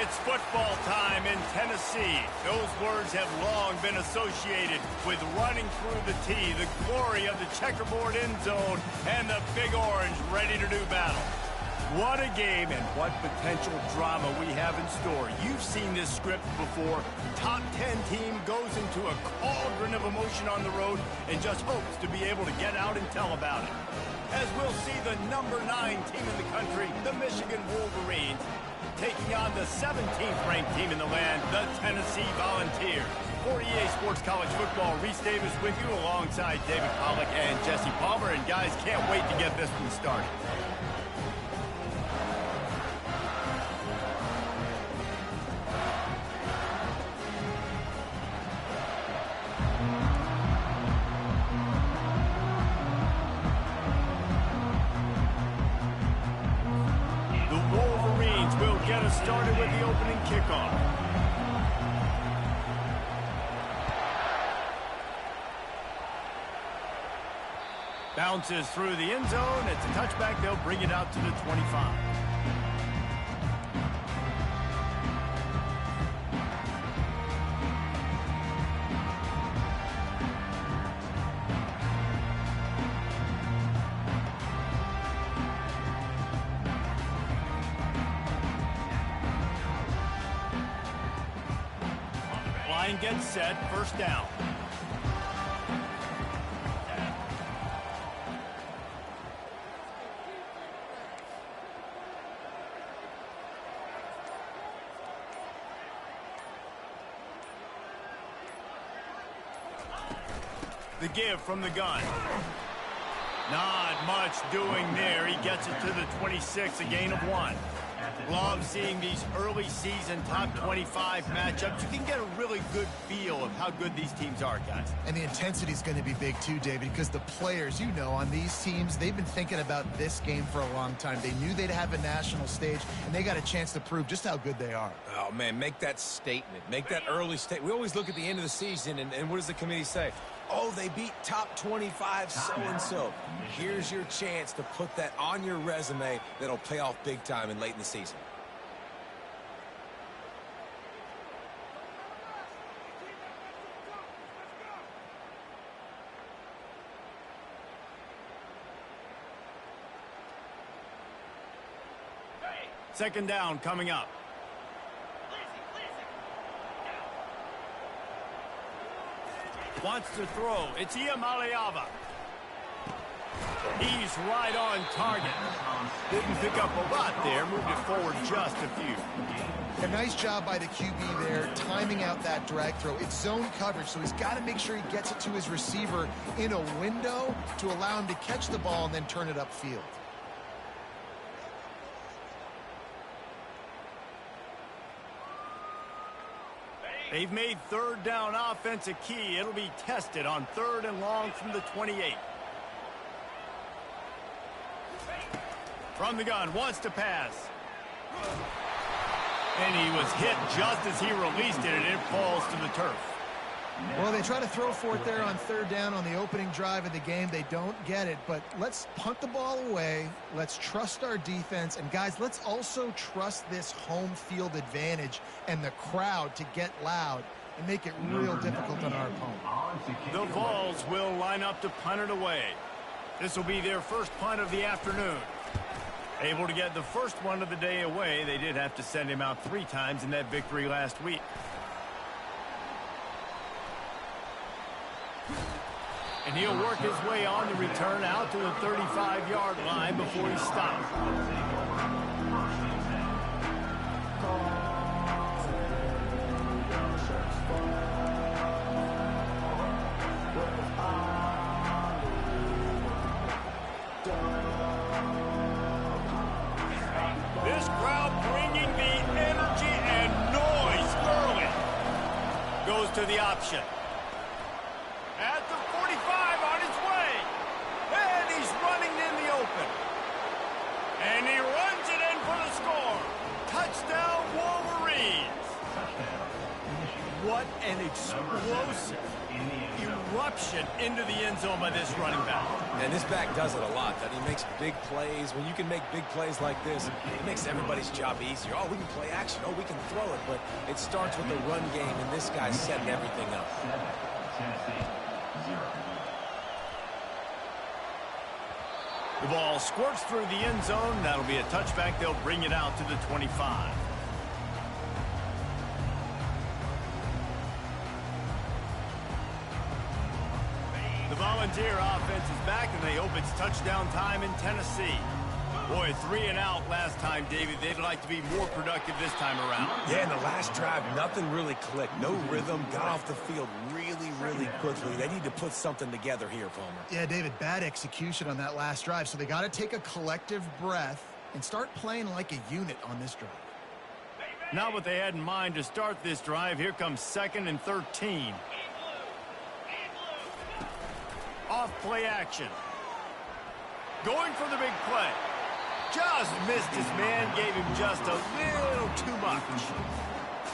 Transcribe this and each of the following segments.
It's football time in Tennessee. Those words have long been associated with running through the tee, the glory of the checkerboard end zone, and the Big Orange ready to do battle. What a game and what potential drama we have in store. You've seen this script before. Top 10 team goes into a cauldron of emotion on the road and just hopes to be able to get out and tell about it. As we'll see the number 9 team in the country, the Michigan Wolverines, taking on the 17th ranked team in the land, the Tennessee Volunteers. For EA Sports College Football, Reese Davis with you alongside David Pollack and Jesse Palmer. And guys, can't wait to get this one started. Get us started with the opening kickoff. Bounces through the end zone. It's a touchback. They'll bring it out to the 25. Line gets set, first down. The give from the gun. Not much doing there. He gets it to the 26, a gain of 1. Love seeing these early season top 25 matchups. You can get a really good feel of how good these teams are, guys. And the intensity is going to be big too, David, because the players, you know, on these teams, they've been thinking about this game for a long time. They knew they'd have a national stage, and they got a chance to prove just how good they are. Oh, man, make that statement. Make that early statement. We always look at the end of the season, and what does the committee say? Oh, they beat top 25 so-and-so. Here's your chance to put that on your resume that'll pay off big time and late in the season. Second down coming up. Wants to throw. It's Iamaleava. He's right on target. Didn't pick up a lot there. Moved it forward just a few. A nice job by the QB there, timing out that drag throw. It's zone coverage, so he's got to make sure he gets it to his receiver in a window to allow him to catch the ball and then turn it upfield. They've made third down offense a key. It'll be tested on 3rd and long from the 28. From the gun, wants to pass. And he was hit just as he released it, and it falls to the turf. Well, they try to throw for it there on 3rd down on the opening drive of the game. They don't get it, but let's punt the ball away. Let's trust our defense. And, guys, let's also trust this home field advantage and the crowd to get loud and make it real difficult on our opponent. The Vols will line up to punt it away. This will be their first punt of the afternoon. Able to get the first one of the day away. They did have to send him out 3 times in that victory last week. And he'll work his way on the return out to the 35-yard line before he stops. This crowd bringing the energy and noise early. Goes to the option. At the 45 on his way. And he's running in the open. And he runs it in for the score. Touchdown, Wolverines. What an explosive eruption into the end zone by this running back. And this back does it a lot. That he makes big plays. When you can make big plays like this, it makes everybody's job easier. Oh, we can play action. Oh, we can throw it. But it starts with the run game, and this guy's setting everything up. The ball squirts through the end zone. That'll be a touchback. They'll bring it out to the 25. The Volunteer offense is back, and they hope it's touchdown time in Tennessee. Boy, 3 and out last time, David. They'd like to be more productive this time around. Yeah, in the last drive, nothing really clicked. No rhythm. Got off the field really quickly. They need to put something together here, Palmer. Yeah, David, bad execution on that last drive. So they got to take a collective breath and start playing like a unit on this drive. Not what they had in mind to start this drive. Here comes 2nd and 13. Off play action. Going for the big play. Just missed his man, gave him just a little too much.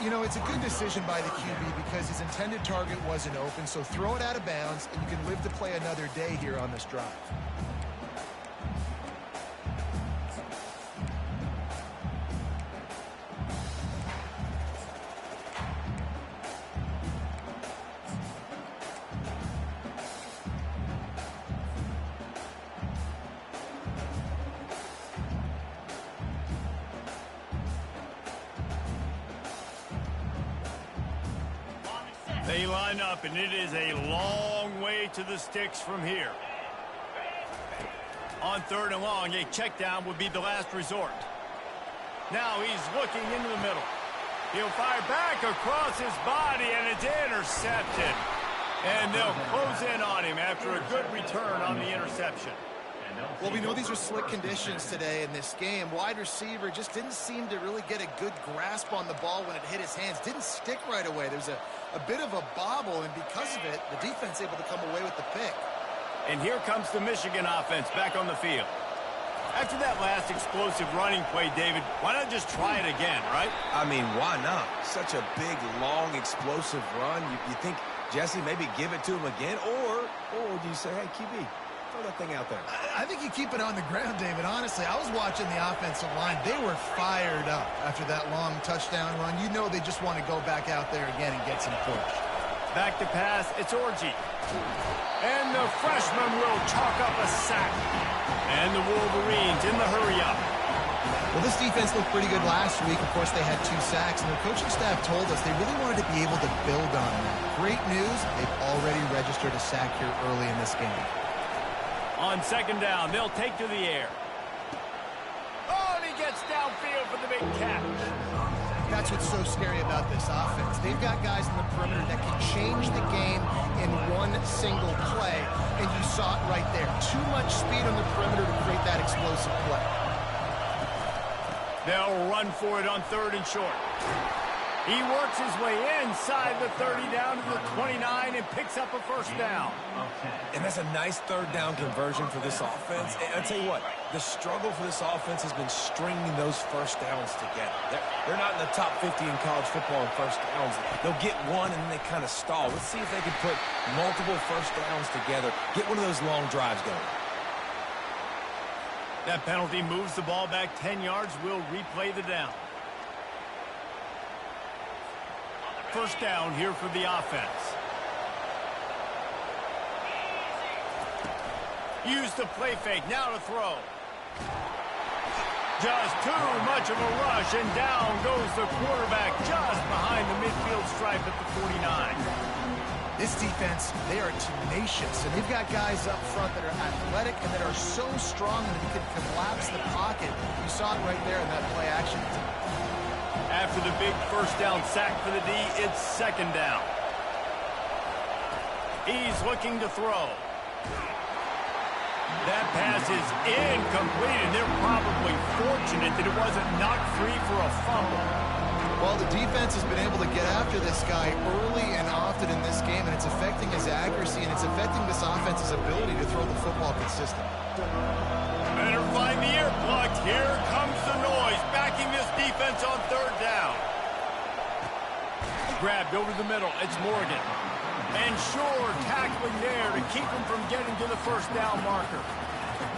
You know, it's a good decision by the QB because his intended target wasn't open, so throw it out of bounds, and you can live to play another day here on this drive. They line up, and it is a long way to the sticks from here. On 3rd and long, a check down would be the last resort. Now he's looking into the middle. He'll fire back across his body, and it's intercepted. And they'll close in on him after a good return on the interception. Well, we know these are slick conditions today in this game. Wide receiver just didn't seem to really get a good grasp on the ball when it hit his hands. Didn't stick right away. There's a bit of a bobble, and because of it, the defense able to come away with the pick. And here comes the Michigan offense back on the field. After that last explosive running play, David, why not just try it again, right? I mean, why not? Such a big, long, explosive run. You think, Jesse, maybe give it to him again? Or do you say, hey, QB, throw that thing out there? I think you keep it on the ground, David. Honestly, I was watching the offensive line. They were fired up after that long touchdown run. You know they just want to go back out there again and get some push. Back to pass, it's Orji. And the freshman will chalk up a sack. And the Wolverines in the hurry-up. Well, this defense looked pretty good last week. Of course, they had 2 sacks, and their coaching staff told us they really wanted to be able to build on that. Great news, they've already registered a sack here early in this game. On 2nd down, they'll take to the air. Oh, and he gets downfield for the big catch. That's what's so scary about this offense. They've got guys in the perimeter that can change the game in one single play, and you saw it right there. Too much speed on the perimeter to create that explosive play. They'll run for it on 3rd and short. He works his way inside the 30 down to the 29 and picks up a 1st down. And that's a nice 3rd down conversion for this offense. And I'll tell you what, the struggle for this offense has been stringing those 1st downs together. They're not in the top 50 in college football in 1st downs. They'll get one and then they kind of stall. Let's see if they can put multiple 1st downs together, get one of those long drives going. That penalty moves the ball back 10 yards. We'll replay the down. 1st down here for the offense. Use the play fake. Now to throw. Just too much of a rush, and down goes the quarterback just behind the midfield stripe at the 49. This defense, they are tenacious, and they've got guys up front that are athletic and that are so strong that you can collapse the pocket. You saw it right there in that play action. After the big 1st down sack for the D, it's 2nd down. He's looking to throw. That pass is incomplete, and they're probably fortunate that it wasn't knocked free for a fumble. Well, the defense has been able to get after this guy early and often in this game, and it's affecting his accuracy, and it's affecting this offense's ability to throw the football consistently. Better find the ear plugged. Here comes the noise, backing this defense on 3rd down. grabbed over the middle. It's Morgan. And Shore tackling there to keep him from getting to the first down marker.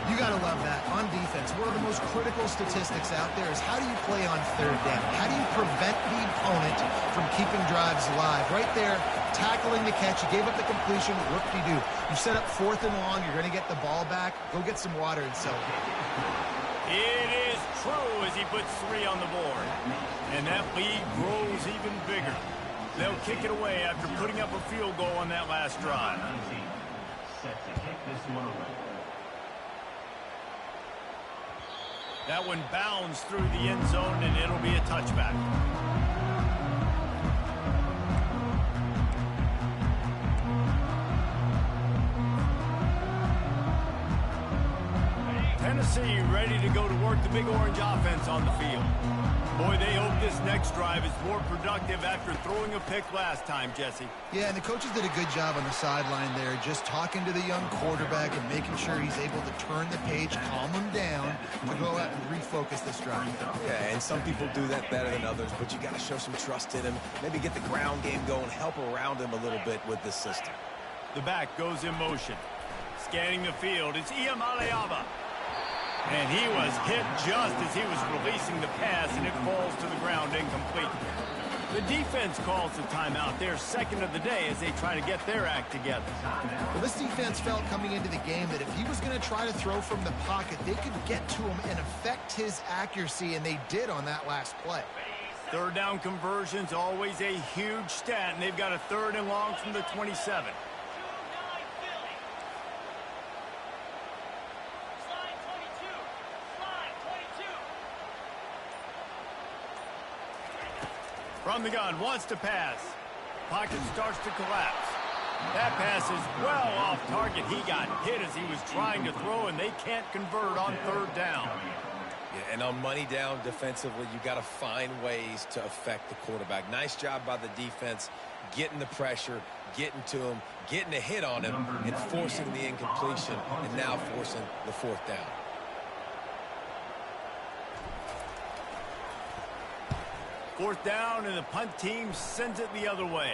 You got to love that. On defense, one of the most critical statistics out there is how do you play on third down? How do you prevent the opponent from keeping drives alive? Right there, tackling the catch. You gave up the completion. Whoop-de-doo. You set up 4th and long. You're going to get the ball back. Go get some water and celebrate. It is true as he puts 3 on the board. And that lead grows even bigger. They'll kick it away after putting up a field goal on that last drive. That one bounds through the end zone, and it'll be a touchback. Tennessee ready to go to work the Big Orange offense on the field. Boy, they hope this next drive is more productive after throwing a pick last time, Jesse. Yeah, and the coaches did a good job on the sideline there, just talking to the young quarterback and making sure he's able to turn the page, calm him down, to go out and refocus this drive. Yeah, and some people do that better than others, but you got to show some trust in him, maybe get the ground game going, help around him a little bit with this system. The back goes in motion. Scanning the field, it's Iamaleava. And he was hit just as he was releasing the pass, and it falls to the ground incomplete. The defense calls the timeout. They're second of the day as they try to get their act together. Well, this defense felt coming into the game that if he was going to try to throw from the pocket, they could get to him and affect his accuracy, and they did on that last play. Third down conversions, always a huge stat, and they've got a 3rd and long from the 27. From the gun, wants to pass. Pocket starts to collapse. That pass is well off target. He got hit as he was trying to throw, and they can't convert on 3rd down. Yeah, and on money down defensively, you got to find ways to affect the quarterback. Nice job by the defense, getting the pressure, getting to him, getting a hit on him, and forcing the incompletion, and now forcing the 4th down. Fourth down, and the punt team sends it the other way.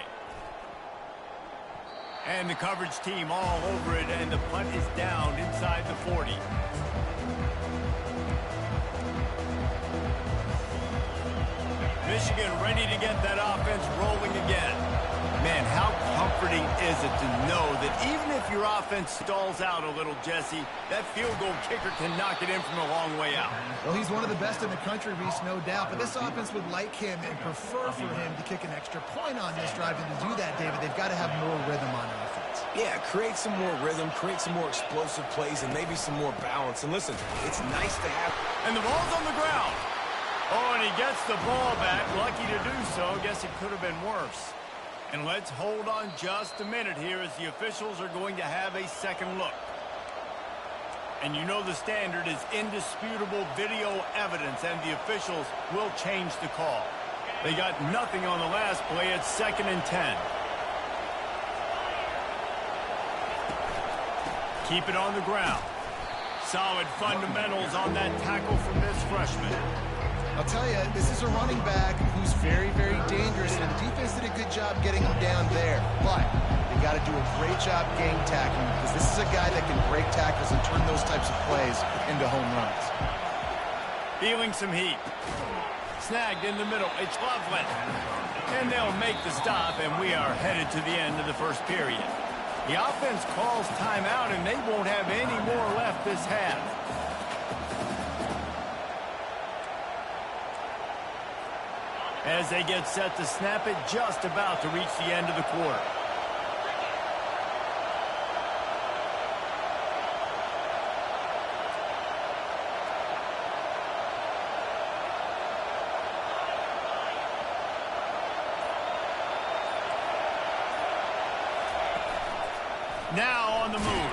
And the coverage team all over it, and the punt is down inside the 40. Michigan ready to get that offense rolling again. Man, how comforting is it to know that even if your offense stalls out a little, Jesse, that field goal kicker can knock it in from a long way out. Well, he's one of the best in the country, Reese, no doubt. But this offense would like him and prefer for him to kick an extra point on this drive. And to do that, David, they've got to have more rhythm on offense. Yeah, create some more rhythm, create some more explosive plays, and maybe some more balance. And listen, it's nice to have... And the ball's on the ground. Oh, and he gets the ball back. Lucky to do so. Guess it could have been worse. And let's hold on just a minute here as the officials are going to have a second look. And you know the standard is indisputable video evidence, and the officials will change the call. They got nothing on the last play. It's 2nd and 10. Keep it on the ground. Solid fundamentals on that tackle from this freshman. I'll tell you, this is a running back who's very, very dangerous, and the defense did a good job getting him down there. But they got to do a great job game tackling, because this is a guy that can break tackles and turn those types of plays into home runs. Feeling some heat. Snagged in the middle. It's Loveland. And they'll make the stop, and we are headed to the end of the first period. The offense calls timeout, and they won't have any more left this half. As they get set to snap it, just about to reach the end of the quarter. Now on the move.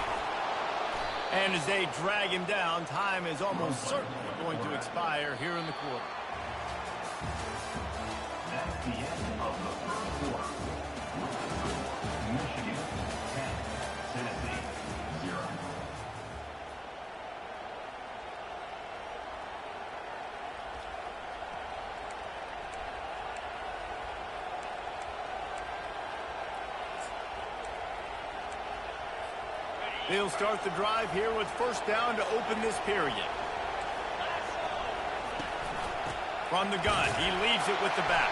And as they drag him down, time is almost certainly going to expire here in the quarter. That's the end of the first quarter. Michigan 10, Tennessee 0. They'll start the drive here with first down to open this period. From the gun, he leaves it with the back.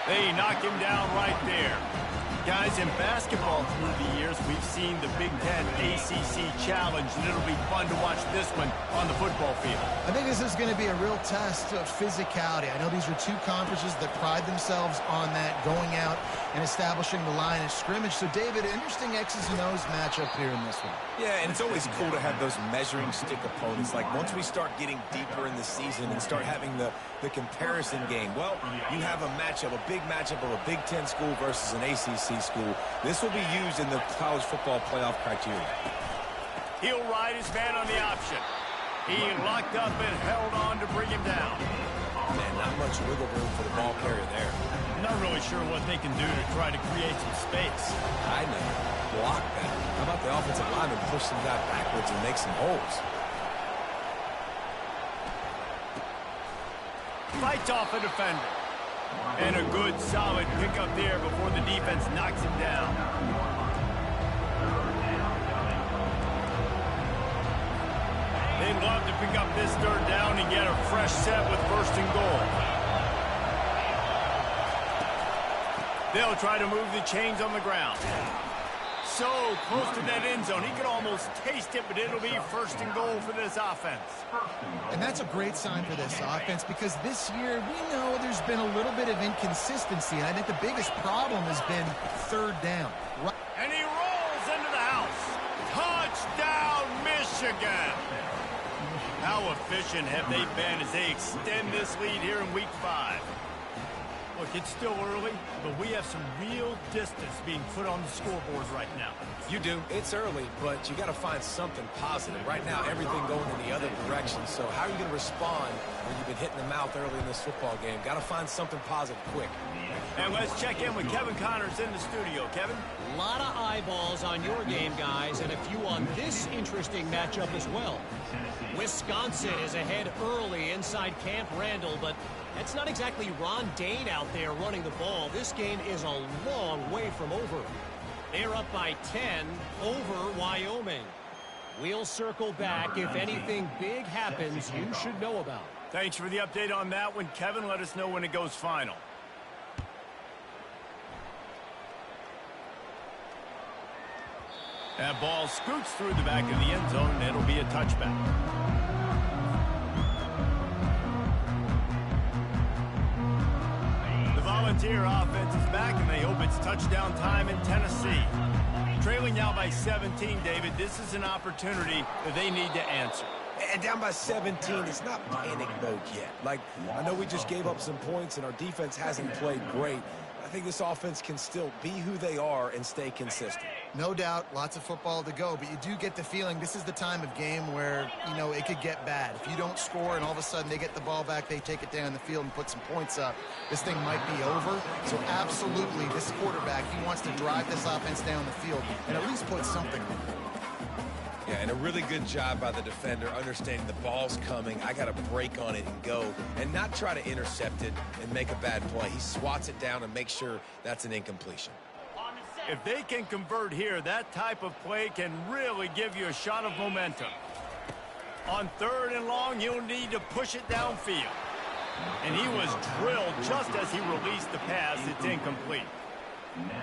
They knock him down right there. Guys, in basketball through the years, we've seen the Big Ten ACC Challenge, and it'll be fun to watch this one on the football field. I think this is going to be a real test of physicality. I know these are two conferences that pride themselves on that, going out and establishing the line of scrimmage. So, David, interesting X's and O's matchup here in this one. Yeah, and it's always cool to have those measuring stick opponents. Like, once we start getting deeper in the season and start having the comparison game, well, you have a matchup, a big matchup of a Big Ten school versus an ACC school. This will be used in the college football playoff criteria. He'll ride his man on the option. He locked up and held on to bring him down. Man, not much wiggle room for the ball carrier there. Not really sure what they can do to try to create some space. I know. Block that. How about the offensive lineman push some guy backwards and make some holes? Fights off a defender. And a good, solid pickup there before the defense knocks him down. They'd love to pick up this third down and get a fresh set with first and goal. They'll try to move the chains on the ground. So close to that end zone. He could almost taste it, but it'll be first and goal for this offense. And that's a great sign for this offense, because this year we know there's been a little bit of inconsistency, and I think the biggest problem has been third down. And he rolls into the house. Touchdown, Michigan! How efficient have they been as they extend this lead here in Week 5? Look, it's still early, but we have some real distance being put on the scoreboards right now. You do. It's early, but you got to find something positive. Right now, everything going in the other direction. So how are you going to respond when you've been hitting the mouth early in this football game? Got to find something positive quick. And let's check in with Kevin Connors in the studio. Kevin? A lot of eyeballs on your game, guys, and a few on this interesting matchup as well. Wisconsin is ahead early inside Camp Randall, but that's not exactly Ron Dane out there running the ball. This game is a long way from over. They're up by 10 over Wyoming. We'll circle back. If anything big happens, you should know about. Thanks for the update on that one, Kevin. Let us know when it goes final. That ball scoots through the back of the end zone, and it'll be a touchback. The Volunteer offense is back, and they hope it's touchdown time in Tennessee. Trailing now by 17, David, this is an opportunity that they need to answer. And down by 17, it's not panic mode yet. Like, I know we just gave up some points, and our defense hasn't played great. I think this offense can still be who they are and stay consistent. No doubt, lots of football to go, but you do get the feeling this is the time of game where, you know, it could get bad. If you don't score and all of a sudden they get the ball back, they take it down the field and put some points up, this thing might be over. So absolutely, this quarterback, he wants to drive this offense down the field and at least put something on it. Yeah, and a really good job by the defender understanding the ball's coming. I got to break on it and go, and not try to intercept it and make a bad play. He swats it down and makes sure that's an incompletion. If they can convert here, that type of play can really give you a shot of momentum. On third and long, you'll need to push it downfield. And he was drilled just as he released the pass. It's incomplete.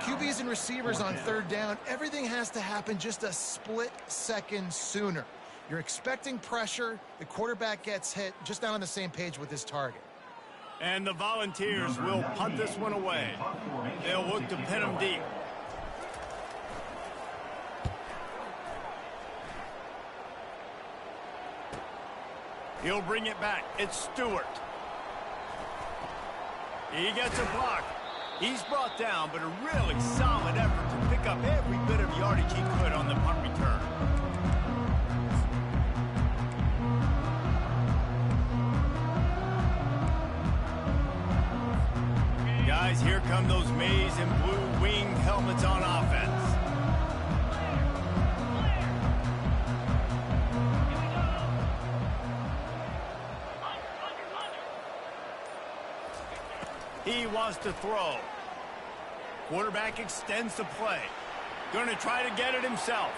QBs and receivers on third down, everything has to happen just a split second sooner. You're expecting pressure, the quarterback gets hit, just not on the same page with his target. And the Volunteers will punt this one away. They'll look to pin him deep. He'll bring it back. It's Stewart. He gets a block. He's brought down, but a really solid effort to pick up every bit of yardage he could on the punt return. Guys, here come those maize and blue wing helmets on offense. He wants to throw. Quarterback extends the play. Going to try to get it himself.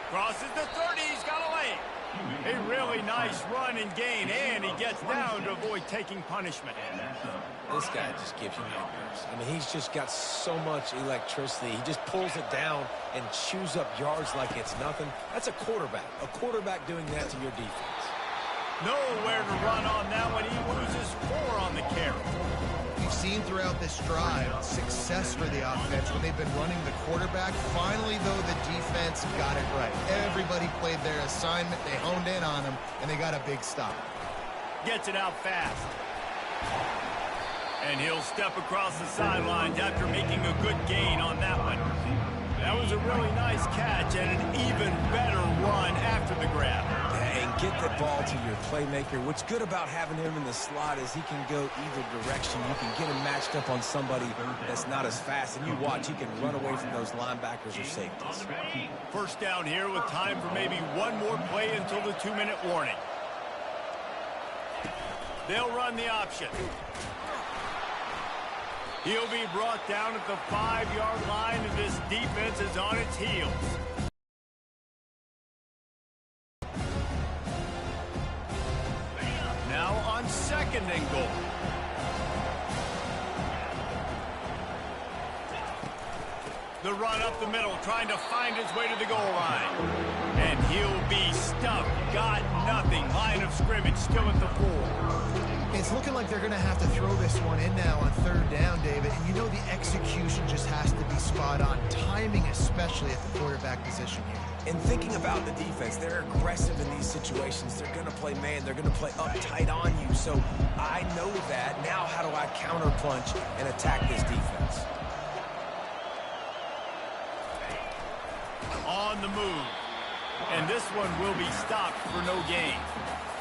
Crosses the 30. He's got a lane. A really nice run and gain, and he gets down to avoid taking punishment. This guy just gives you nightmares. I mean, he's just got so much electricity. He just pulls it down and chews up yards like it's nothing. That's a quarterback. A quarterback doing that to your defense. Nowhere to run on that one. He loses 4 on the carry. You've seen throughout this drive success for the offense when they've been running the quarterback. Finally, though, the defense got it right. Everybody played their assignment. They honed in on him, and they got a big stop. Gets it out fast. And he'll step across the sidelines after making a good gain on that one. That was a really nice catch and an even better run after the grab. And get the ball to your playmaker. What's good about having him in the slot is he can go either direction. You can get him matched up on somebody that's not as fast, and you watch, he can run away from those linebackers or safeties. First down here with time for maybe one more play until the 2-minute warning. They'll run the option. He'll be brought down at the 5-yard line, and this defense is on its heels. Now on 2nd and goal. The run up the middle, trying to find his way to the goal line. And he'll be stuffed. Got nothing. Line of scrimmage still at the 4. It's looking like they're going to have to throw this one in now on 3rd down, David. And you know the execution just has to be spot on. Timing, especially at the quarterback position here. And thinking about the defense, they're aggressive in these situations. They're going to play man. They're going to play up tight on you. So I know that. Now how do I counterpunch and attack this defense? On the move. And this one will be stopped for no gain.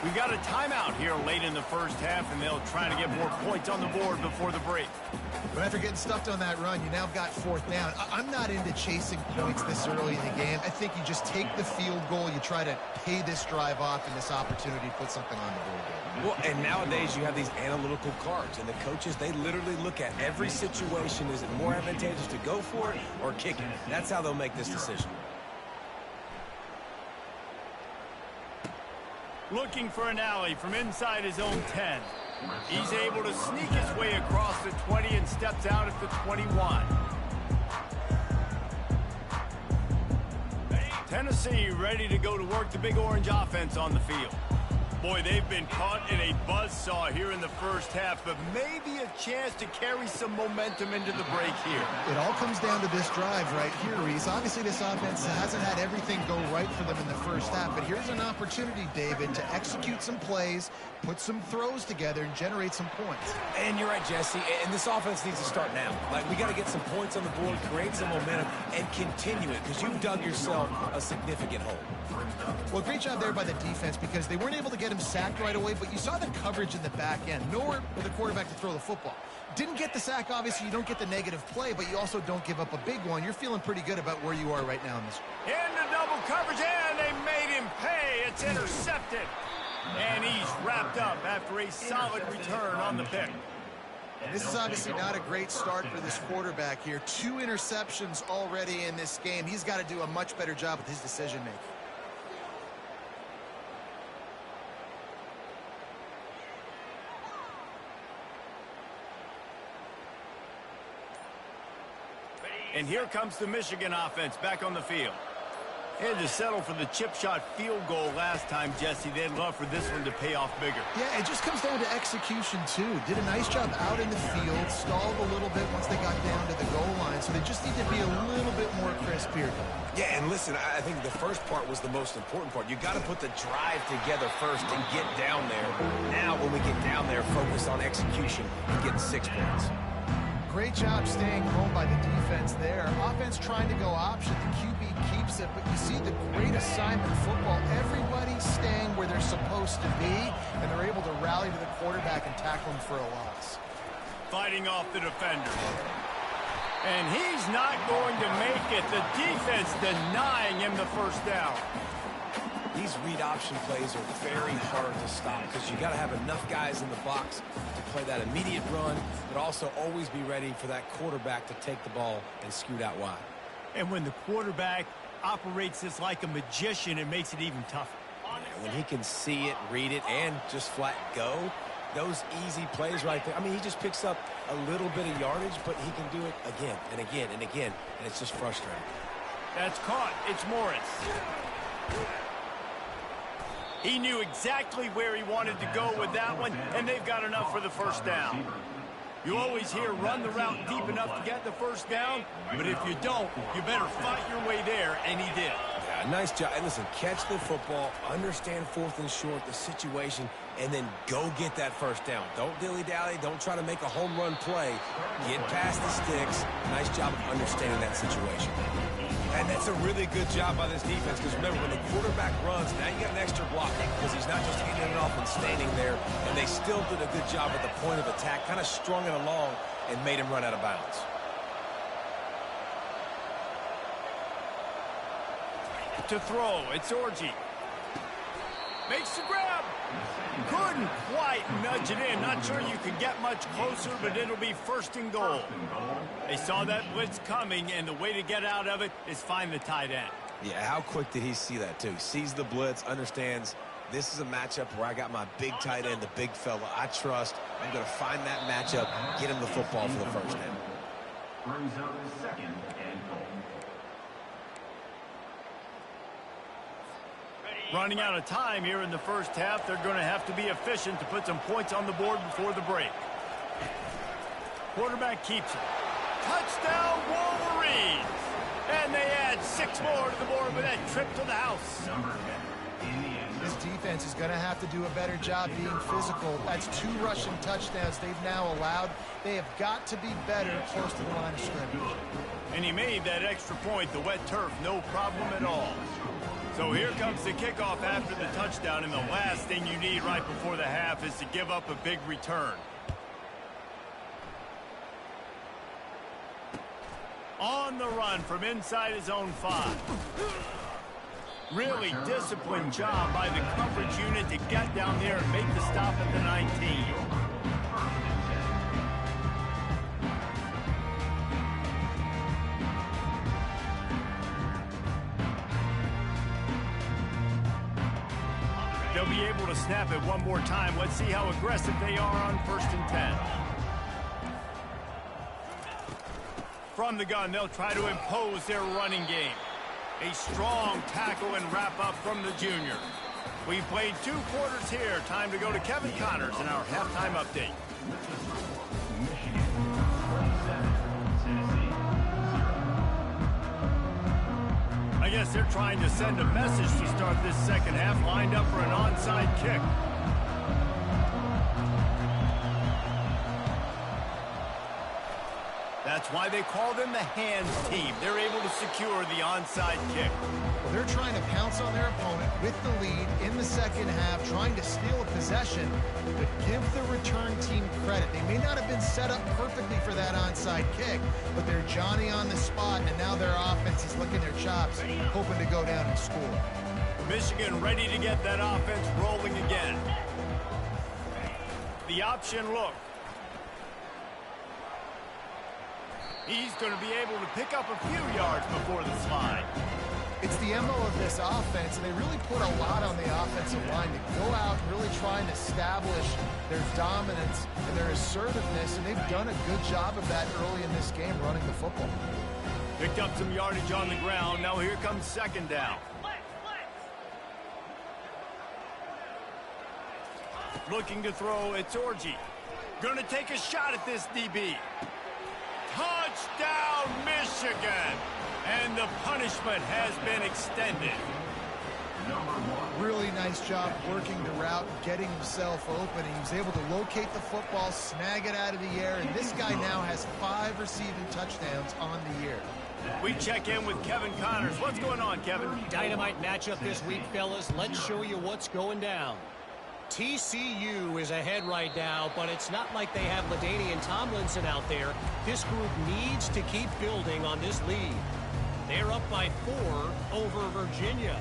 We've got a timeout here late in the first half, and they'll try to get more points on the board before the break. But after getting stuffed on that run, you now got 4th down. I'm not into chasing points this early in the game. I think you just take the field goal. You try to pay this drive off and this opportunity to put something on the board. Well, and nowadays you have these analytical cards, and the coaches, they literally look at every situation. Is it more advantageous to go for it or kick it? That's how they'll make this decision. Looking for an alley from inside his own 10. He's able to sneak his way across the 20 and steps out at the 21. Tennessee ready to go to work the Big Orange offense on the field. Boy, they've been caught in a buzzsaw here in the first half, but maybe a chance to carry some momentum into the break here. It all comes down to this drive right here, Reese. Obviously, this offense hasn't had everything go right for them in the first half, but here's an opportunity, David, to execute some plays, put some throws together, and generate some points. And you're right, Jesse, and this offense needs to start now. Like, we got to get some points on the board, create some momentum, and continue it, because you've dug yourself a significant hole. Well, great job there by the defense, because they weren't able to get him sacked right away, but you saw the coverage in the back end. Nowhere for the quarterback to throw the football. Didn't get the sack, obviously. You don't get the negative play, but you also don't give up a big one. You're feeling pretty good about where you are right now in this. Into double coverage, and they made him pay. It's intercepted. And he's wrapped up after a solid return on the pick. This is obviously not a great start for this quarterback here. 2 interceptions already in this game. He's got to do a much better job with his decision-making. And here comes the Michigan offense back on the field. They had to settle for the chip shot field goal last time, Jesse. They'd love for this one to pay off bigger. Yeah, it just comes down to execution, too. Did a nice job out in the field, stalled a little bit once they got down to the goal line, so they just need to be a little bit more crisp here. Yeah, and listen, I think the first part was the most important part. You got to put the drive together first and get down there. Now, when we get down there, focus on execution and getting 6 points. Great job staying home by the defense there. Offense trying to go option. The QB keeps it, but you see the great assignment football. Everybody's staying where they're supposed to be, and they're able to rally to the quarterback and tackle him for a loss. Fighting off the defender. And he's not going to make it. The defense denying him the first down. These read option plays are very hard to stop because you got to have enough guys in the box to play that immediate run, but also always be ready for that quarterback to take the ball and scoot out wide. And when the quarterback operates this like a magician and makes it even tougher. When he can see it, read it, and just flat go, those easy plays right there. I mean, he just picks up a little bit of yardage, but he can do it again and again and again, and it's just frustrating. That's caught. It's Morris. He knew exactly where he wanted to go with that one, and they've got enough for the first down. You always hear run the route deep enough to get the first down, but if you don't, you better fight your way there, and he did. Yeah, nice job. And listen, catch the football, understand fourth and short, the situation, and then go get that first down. Don't dilly-dally. Don't try to make a home run play. Get past the sticks. Nice job of understanding that situation. And that's a really good job by this defense because, remember, when the quarterback runs, now you got an extra block because he's not just handing it off and standing there, and they still did a good job at the point of attack, kind of strung it along and made him run out of bounds. To throw, it's Orji. Makes the grab. Couldn't quite nudge it in. Not sure you could get much closer, but it'll be first and goal. They saw that blitz coming, and the way to get out of it is find the tight end. Yeah, how quick did he see that, too? Sees the blitz, understands this is a matchup where I got my big tight end, the big fella I trust. I'm going to find that matchup, get him the football for the first down. Brings up second and goal. Running out of time here in the first half, they're going to have to be efficient to put some points on the board before the break. Quarterback keeps it. Touchdown, Wolverines! And they add 6 more to the board with that trip to the house. This defense is going to have to do a better job being physical. That's 2 rushing touchdowns they've now allowed. They have got to be better close to the line of scrimmage. And he made that extra point, the wet turf, no problem at all. So here comes the kickoff after the touchdown, and the last thing you need right before the half is to give up a big return. On the run from inside his own 5. Really disciplined job by the coverage unit to get down there and make the stop at the 19. They'll be able to snap it one more time. Let's see how aggressive they are on 1st and 10. From the gun, they'll try to impose their running game. A strong tackle and wrap up from the junior. We've played 2 quarters here. Time to go to Kevin Connors in our halftime update. I guess they're trying to send a message to start this second half, lined up for an onside kick. That's why they call them the hands team. They're able to secure the onside kick. Well, they're trying to pounce on their opponent with the lead in the second half, trying to steal a possession, but give the return team credit. They may not have been set up perfectly for that onside kick, but they're Johnny on the spot, and now their offense is licking their chops, hoping to go down and score. Michigan ready to get that offense rolling again. The option look. He's going to be able to pick up a few yards before the slide. It's the MO of this offense, and they really put a lot on the offensive line to go out and really try and establish their dominance and their assertiveness, and they've done a good job of that early in this game, running the football. Picked up some yardage on the ground. Now here comes second down. Looking to throw, it's Orji. Going to take a shot at this DB. Touchdown, Michigan! And the punishment has been extended. Really nice job working the route, getting himself open. He was able to locate the football, snag it out of the air, and this guy now has 5 receiving touchdowns on the year. We check in with Kevin Connors. What's going on, Kevin? Dynamite matchup this week, fellas. Let's show you what's going down. TCU is ahead right now, but it's not like they have LaDainian Tomlinson out there. This group needs to keep building on this lead. They're up by 4 over Virginia.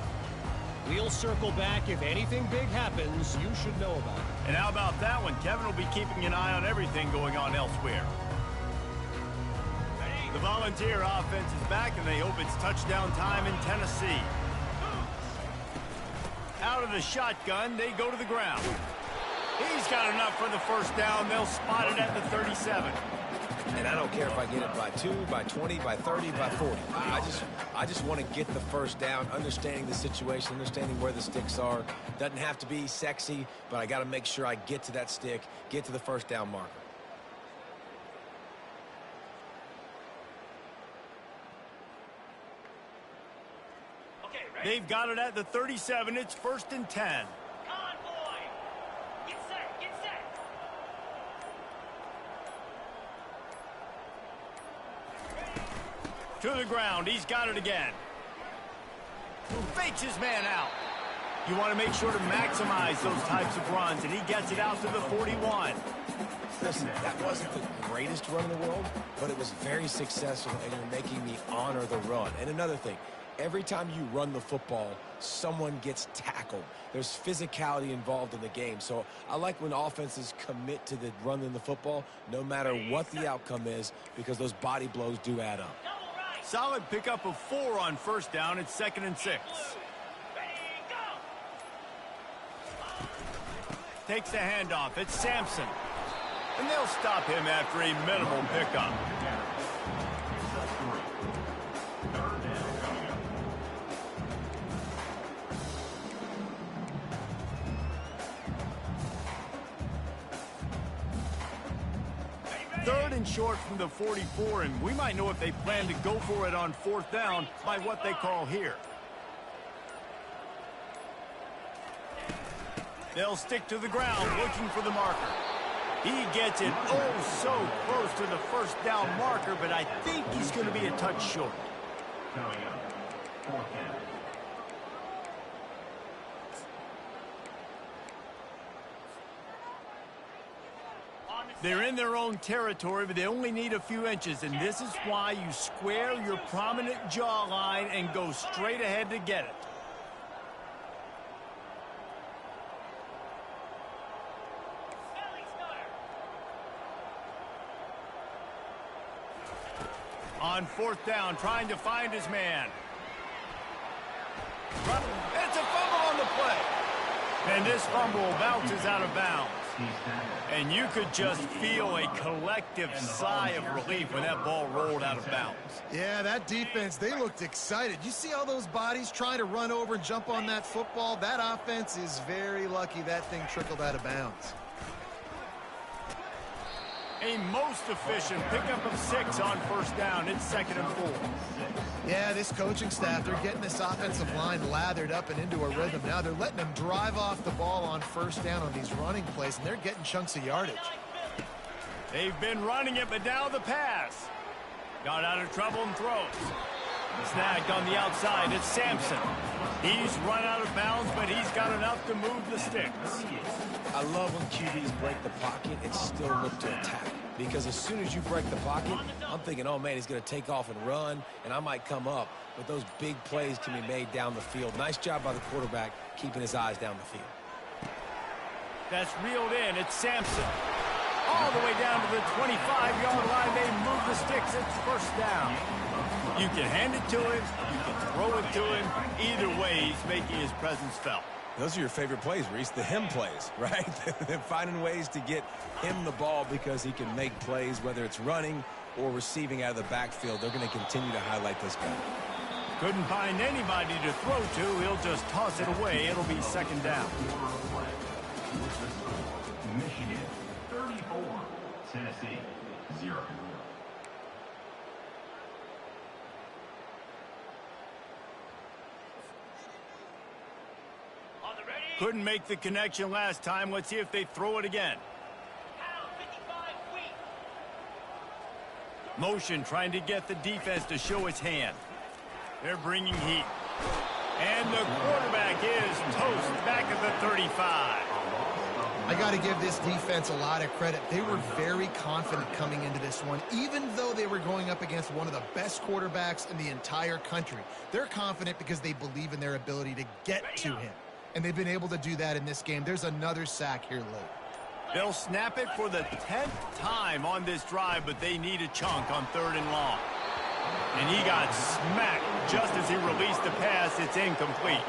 We'll circle back. If anything big happens, you should know about it. And how about that one? Kevin will be keeping an eye on everything going on elsewhere. The Volunteer offense is back, and they hope it's touchdown time in Tennessee. Out of the shotgun, they go to the ground. He's got enough for the first down. They'll spot it at the 37. And I don't care if I get it by 2, by 20, by 30, by 40. I just want to get the first down, understanding the situation, understanding where the sticks are. Doesn't have to be sexy, but I got to make sure I get to that stick, get to the first down marker. They've got it at the 37. It's 1st and 10. To the ground. He's got it again. Fakes his man out. You want to make sure to maximize those types of runs, and he gets it out to the 41. Listen, that wasn't the greatest run in the world, but it was very successful, and you're making me honor the run. And another thing, every time you run the football, someone gets tackled. There's physicality involved in the game. So I like when offenses commit to the running the football, no matter what the outcome is, because those body blows do add up. Solid pickup of 4 on first down. It's 2nd and 6. Takes the handoff. It's Sampson. And they'll stop him after a minimal pickup. Third and short from the 44, and we might know if they plan to go for it on 4th down by what they call here. They'll stick to the ground looking for the marker. He gets it oh so close to the first down marker, but I think he's going to be a touch short. Coming up, 4th down. They're in their own territory, but they only need a few inches, and this is why you square your prominent jawline and go straight ahead to get it. On 4th down, trying to find his man. It's a fumble on the play. And this fumble bounces out of bounds. And you could just feel a collective sigh of relief when that ball rolled out of bounds. Yeah, that defense, they looked excited. You see all those bodies trying to run over and jump on that football? That offense is very lucky that thing trickled out of bounds. A most efficient pickup of 6 on first down. It's 2nd and 4. Yeah, this coaching staff, they're getting this offensive line lathered up and into a rhythm. Now they're letting them drive off the ball on first down on these running plays, and they're getting chunks of yardage. They've been running it, but now the pass. Got out of trouble and throws. Snagged on the outside. It's Sampson. He's run out of bounds, but he's got enough to move the sticks. I love when QBs break the pocket and still look to attack. Because as soon as you break the pocket, I'm thinking, oh, man, he's going to take off and run, and I might come up. But those big plays can be made down the field. Nice job by the quarterback keeping his eyes down the field. That's reeled in. It's Sampson. All the way down to the 25-yard line. They move the sticks. It's first down. You can hand it to him. You can throw it to him. Either way, he's making his presence felt. Those are your favorite plays, Reese, the him plays, right? They're finding ways to get him the ball because he can make plays, whether it's running or receiving out of the backfield. They're going to continue to highlight this guy. Couldn't find anybody to throw to. He'll just toss it away. It'll be 2nd down. Michigan 34, Tennessee 0. Couldn't make the connection last time. Let's see if they throw it again. Motion trying to get the defense to show its hand. They're bringing heat. And the quarterback is toast back at the 35. I got to give this defense a lot of credit. They were very confident coming into this one, even though they were going up against one of the best quarterbacks in the entire country. They're confident because they believe in their ability to get to him. And they've been able to do that in this game. There's another sack here late. They'll snap it for the 10th time on this drive, but they need a chunk on 3rd and long. And he got smacked just as he released the pass. It's incomplete.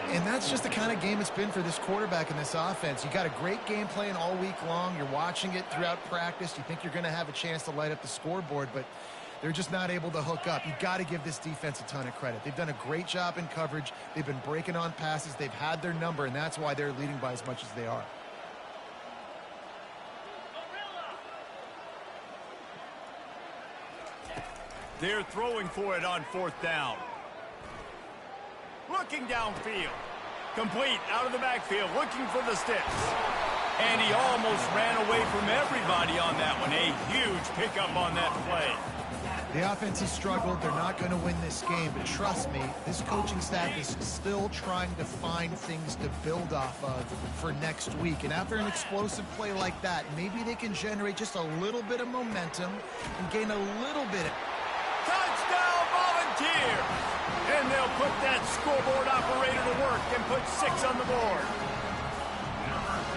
And that's just the kind of game it's been for this quarterback in this offense. You got a great game plan all week long. You're watching it throughout practice. You think you're going to have a chance to light up the scoreboard, but they're just not able to hook up. You got to give this defense a ton of credit. They've done a great job in coverage. They've been breaking on passes. They've had their number, and that's why they're leading by as much as they are. They're throwing for it on 4th down. Looking downfield. Complete out of the backfield, looking for the sticks. And he almost ran away from everybody on that one. A huge pickup on that play. The offense has struggled. They're not going to win this game, but trust me, this coaching staff is still trying to find things to build off of for next week. And after an explosive play like that, maybe they can generate just a little bit of momentum and gain a little bit of... Touchdown, Volunteers! And they'll put that scoreboard operator to work and put 6 on the board.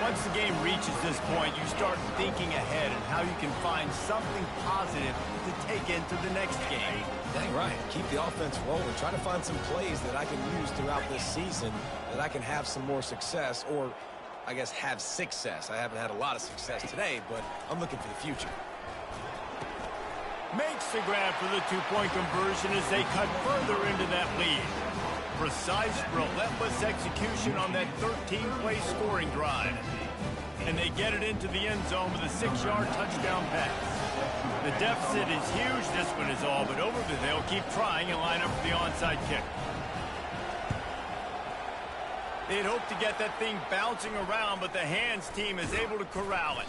Once the game reaches this point, you start thinking ahead and how you can find something positive to take into the next game. Dang right. Keep the offense rolling. Try to find some plays that I can use throughout this season that I can have some more success, or I guess have success. I haven't had a lot of success today, but I'm looking for the future. Makes the grab for the 2-point conversion as they cut further into that lead. Precise, relentless execution on that 13-play scoring drive. And they get it into the end zone with a 6-yard touchdown pass. The deficit is huge. This one is all but over, but they'll keep trying and line up for the onside kick. They'd hoped to get that thing bouncing around, but the hands team is able to corral it.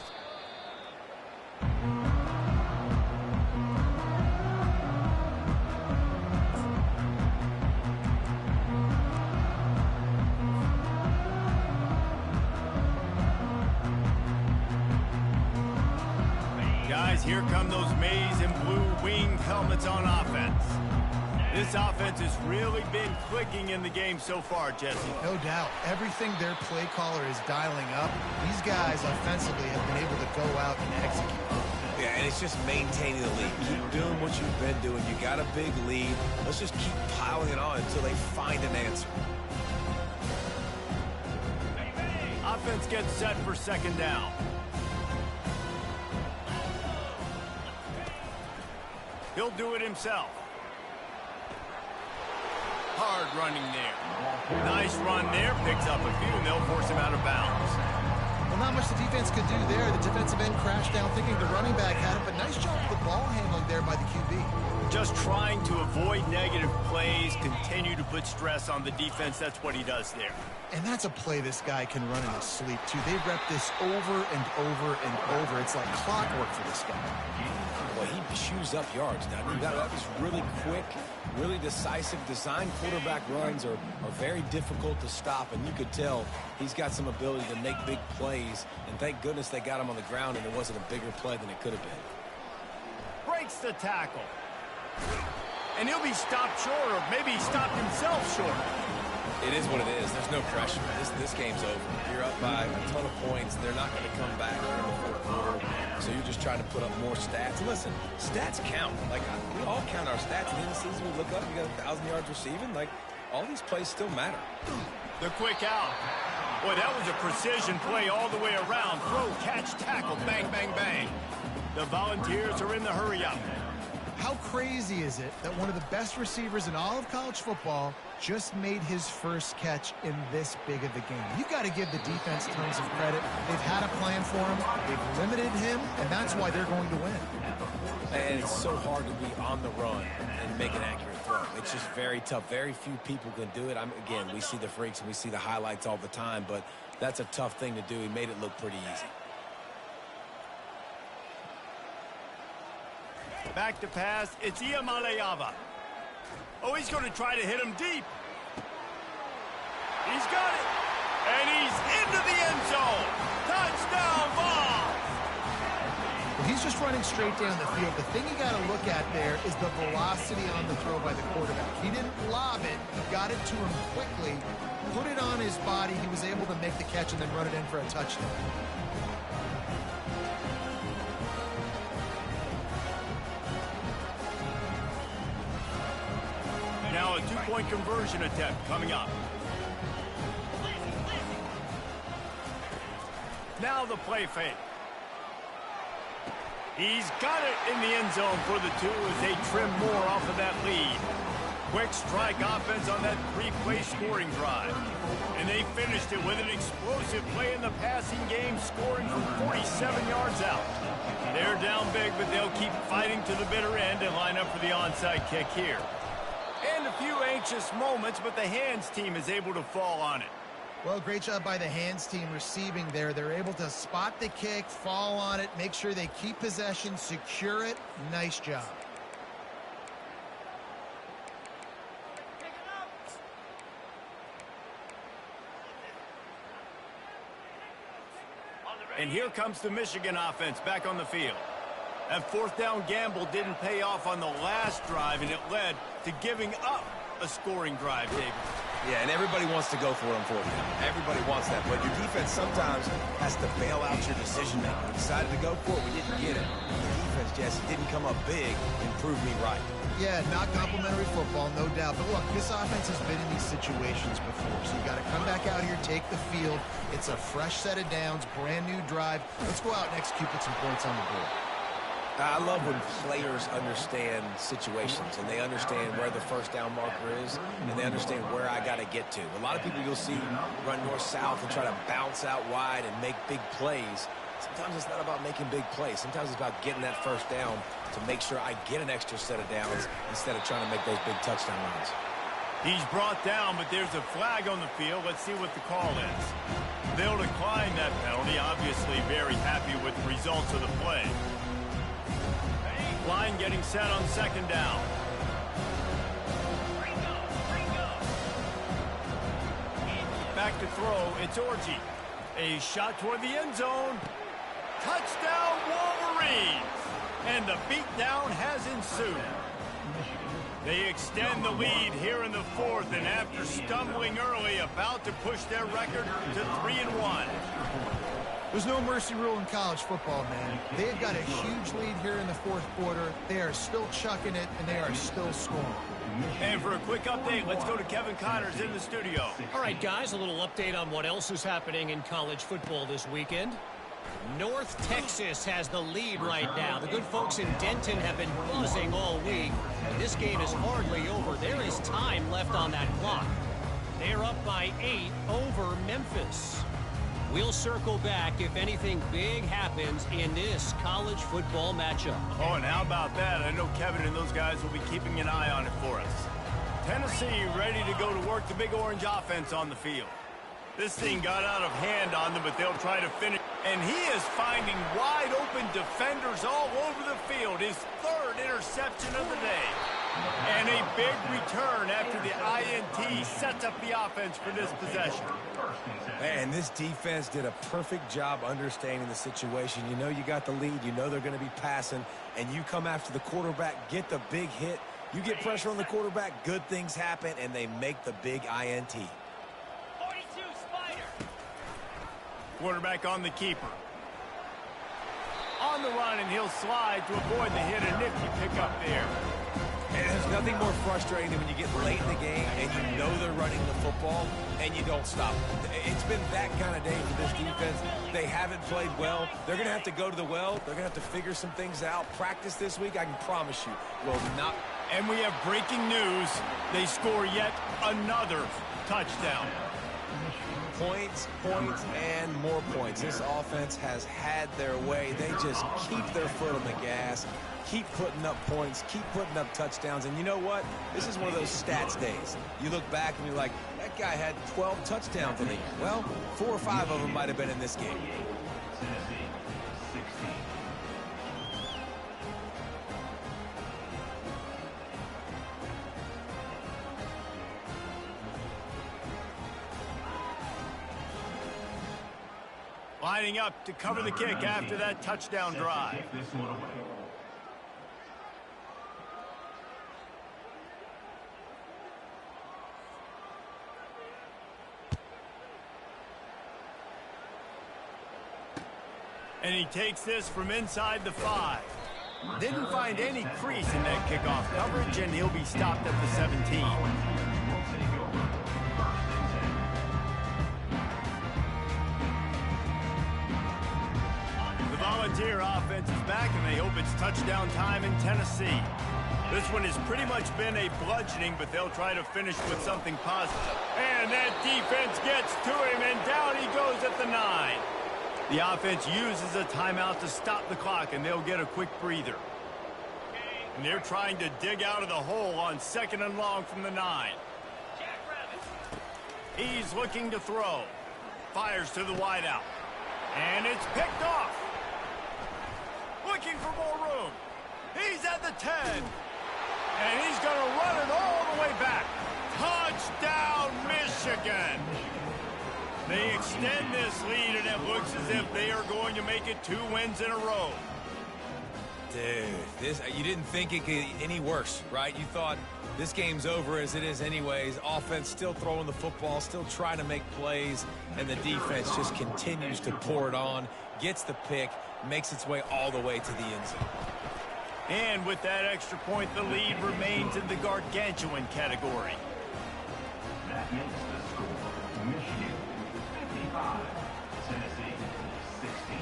Guys, here come those maize and blue wing helmets on offense. This offense has really been clicking in the game so far, Jesse. No doubt. Everything their play caller is dialing up, these guys offensively have been able to go out and execute. Yeah, and it's just maintaining the lead. Keep doing what you've been doing. You got a big lead. Let's just keep piling it on until they find an answer. Offense gets set for 2nd down. He'll do it himself. Hard running there. Nice run there. Picks up a few, and they'll force him out of bounds. Well, not much the defense could do there. The defensive end crashed down thinking the running back had it, but nice job with the ball handling there by the QB. Just trying to avoid negative plays, continue to put stress on the defense. That's what he does there. And that's a play this guy can run in his sleep, too. They rep this over and over and over. It's like clockwork for this guy. Well, he chews up yards now. That was really quick, really decisive. Design quarterback runs are very difficult to stop, and you could tell he's got some ability to make big plays. And thank goodness they got him on the ground, and it wasn't a bigger play than it could have been. Breaks the tackle. And he'll be stopped short, or maybe he stopped himself short. It is what it is. There's no pressure. This game's over. You're up by a ton of points. They're not going to come back in the 4th quarter. So you're just trying to put up more stats. And listen, stats count. Like, we all count our stats. At the end of the season, we look up, you got 1,000 yards receiving. Like, all these plays still matter. The quick out. Boy, that was a precision play all the way around. Throw, catch, tackle, bang, bang, bang. The Volunteers are in the hurry-up. How crazy is it that one of the best receivers in all of college football just made his first catch in this big of a game? You've got to give the defense tons of credit. They've had a plan for him. They've limited him, and that's why they're going to win. And it's so hard to be on the run and make an accurate throw. It's just very tough. Very few people can do it. Again, we see the freaks and we see the highlights all the time, but that's a tough thing to do. He made it look pretty easy. Back to pass. It's Iamaleava. Oh, he's going to try to hit him deep. He's got it. And he's into the end zone. Touchdown, Vols. Well, he's just running straight down the field. The thing you got to look at there is the velocity on the throw by the quarterback. He didn't lob it. He got it to him quickly, put it on his body. He was able to make the catch and then run it in for a touchdown. a two-point conversion attempt coming up. Now the play fake. He's got it in the end zone for the 2 as they trim more off of that lead. Quick strike offense on that 3-play scoring drive. And they finished it with an explosive play in the passing game, scoring from 47 yards out. They're down big, but they'll keep fighting to the bitter end and line up for the onside kick here. And a few anxious moments, but the hands team is able to fall on it. Well, great job by the hands team receiving there. They're able to spot the kick, fall on it, make sure they keep possession, secure it. Nice job. And here comes the Michigan offense back on the field. That fourth down gamble didn't pay off on the last drive, and it led to giving up a scoring drive, David. Yeah, and everybody wants to go for it on fourth down. Everybody wants that, but your defense sometimes has to bail out your decision-making. We decided to go for it, we didn't get it. The defense, Jesse, didn't come up big and prove me right. Yeah, not complimentary football, no doubt. But look, this offense has been in these situations before, so you got to come back out here, take the field. It's a fresh set of downs, brand new drive. Let's go out and execute, put some points on the board. I love when players understand situations and they understand where the first down marker is and they understand where I got to get to. A lot of people you'll see run north-south and try to bounce out wide and make big plays. Sometimes it's not about making big plays. Sometimes it's about getting that first down to make sure I get an extra set of downs instead of trying to make those big touchdown runs. He's brought down, but there's a flag on the field. Let's see what the call is. They'll decline that penalty. Obviously very happy with the results of the play. Line getting set on second down. Back to throw. It's Orji. A shot toward the end zone. Touchdown, Wolverines! And the beatdown has ensued. They extend the lead here in the fourth, and after stumbling early, about to push their record to 3-1. There's no mercy rule in college football, man. They've got a huge lead here in the fourth quarter. They are still chucking it, and they are still scoring. And for a quick update, let's go to Kevin Connors in the studio. All right, guys, a little update on what else is happening in college football this weekend. North Texas has the lead right now. The good folks in Denton have been buzzing all week. This game is hardly over. There is time left on that clock. They're up by 8 over Memphis. We'll circle back if anything big happens in this college football matchup. Oh, and how about that? I know Kevin and those guys will be keeping an eye on it for us. Tennessee ready to go to work the Big Orange offense on the field. This thing got out of hand on them, but they'll try to finish. And he is finding wide-open defenders all over the field. His third interception of the day. And a big return after the INT sets up the offense for this possession. Man, this defense did a perfect job understanding the situation. You know you got the lead. You know they're going to be passing. And you come after the quarterback, get the big hit. You get pressure on the quarterback, good things happen, and they make the big INT. 42 Spider. Quarterback on the keeper. On the run, and he'll slide to avoid the hit. A nifty pickup there. And there's nothing more frustrating than when you get late in the game and you know they're running the football and you don't stop them. It's been that kind of day for this defense. They haven't played well. They're going to have to go to the well. They're going to have to figure some things out. Practice this week, I can promise you, will not. And we have breaking news. They score yet another touchdown. Points, points, and more points. This offense has had their way. They just keep their foot on the gas, keep putting up points, keep putting up touchdowns. And you know what? This is one of those stats days. You look back and you're like, that guy had 12 touchdowns in the year. Well, 4 or 5 of them might have been in this game. Lining up to cover the kick after that touchdown drive. And he takes this from inside the 5. Didn't find any crease in that kickoff coverage, and he'll be stopped at the 17. The Volunteer offense is back, and they hope it's touchdown time in Tennessee. This one has pretty much been a bludgeoning, but they'll try to finish with something positive. And that defense gets to him, and down he goes at the 9. The offense uses a timeout to stop the clock, and they'll get a quick breather. And they're trying to dig out of the hole on 2nd and long from the 9. He's looking to throw. Fires to the wideout. And it's picked off. Looking for more room. He's at the 10. And he's going to run it all the way back. Touchdown, Michigan. They extend this lead, and it looks as if they are going to make it 2 wins in a row. Dude, you didn't think it could get any worse, right? You thought this game's over as it is anyways. Offense still throwing the football, still trying to make plays, and the defense just continues to pour it on, gets the pick, makes its way all the way to the end zone. And with that extra point, the lead remains in the gargantuan category. That makes the score Michigan 55, Tennessee 16.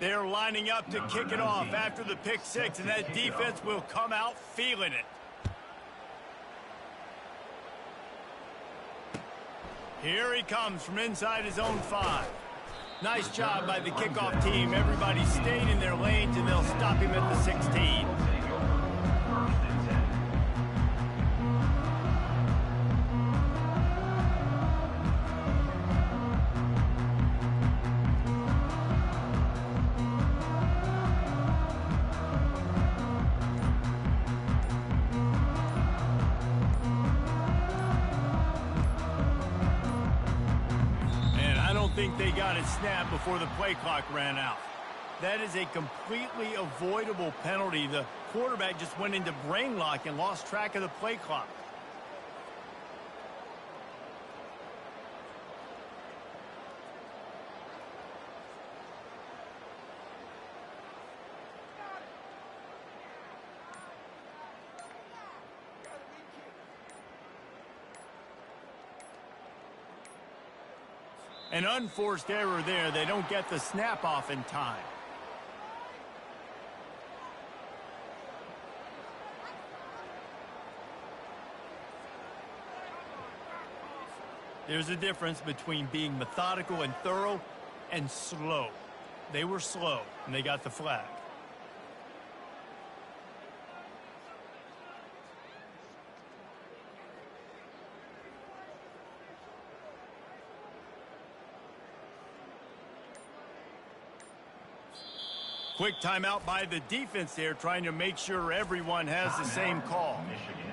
They're lining up to kick it off after the pick 6, and that defense will come out feeling it. Here he comes from inside his own 5. Nice job by the kickoff team. Everybody stayed in their lanes, and they'll stop him at the 16. Think they got it snapped before the play clock ran out. That is a completely avoidable penalty. The quarterback just went into brain lock and lost track of the play clock. An unforced error there. They don't get the snap off in time. There's a difference between being methodical and thorough and slow. They were slow, and they got the flag. Quick timeout by the defense there, trying to make sure everyone has the same call. Michigan